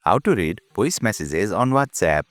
How to read voice messages on WhatsApp.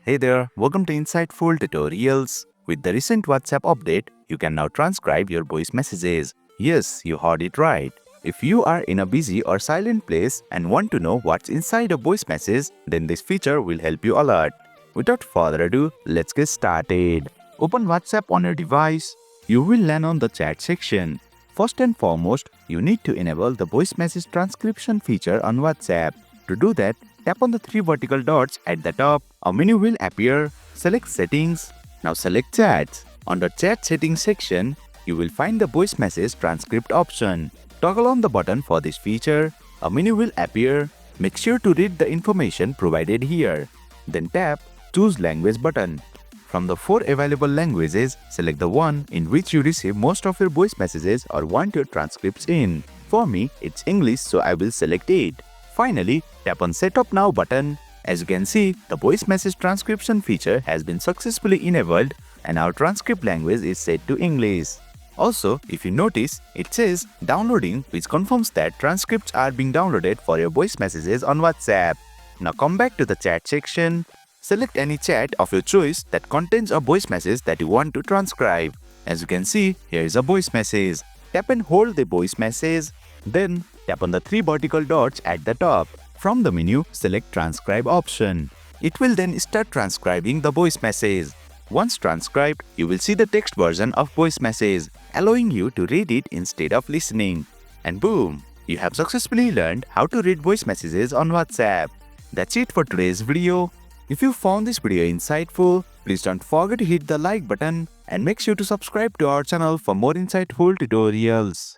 Hey there, welcome to Insightful Tutorials. With the recent WhatsApp update, you can now transcribe your voice messages. Yes, you heard it right. If you are in a busy or silent place and want to know what's inside a voice message, then this feature will help you a lot. Without further ado, let's get started. Open WhatsApp on your device. You will land on the chat section. First and foremost, you need to enable the voice message transcription feature on WhatsApp. To do that, tap on the three vertical dots at the top. A menu will appear. Select Settings. Now select Chats. Under Chat Settings section, you will find the voice message transcript option. Toggle on the button for this feature. A menu will appear. Make sure to read the information provided here. Then tap Choose Language button. From the 4 available languages, select the one in which you receive most of your voice messages or want your transcripts in. For me, it's English, so I will select it. Finally, tap on Set Up Now button. As you can see, the voice message transcription feature has been successfully enabled and our transcript language is set to English. Also, if you notice, it says Downloading, which confirms that transcripts are being downloaded for your voice messages on WhatsApp. Now come back to the chat section. Select any chat of your choice that contains a voice message that you want to transcribe. As you can see, here is a voice message. Tap and hold the voice message. Then, tap on the 3 vertical dots at the top. From the menu, select Transcribe option. It will then start transcribing the voice message. Once transcribed, you will see the text version of voice message, allowing you to read it instead of listening. And boom! You have successfully learned how to read voice messages on WhatsApp. That's it for today's video. If you found this video insightful, please don't forget to hit the like button and make sure to subscribe to our channel for more insightful tutorials.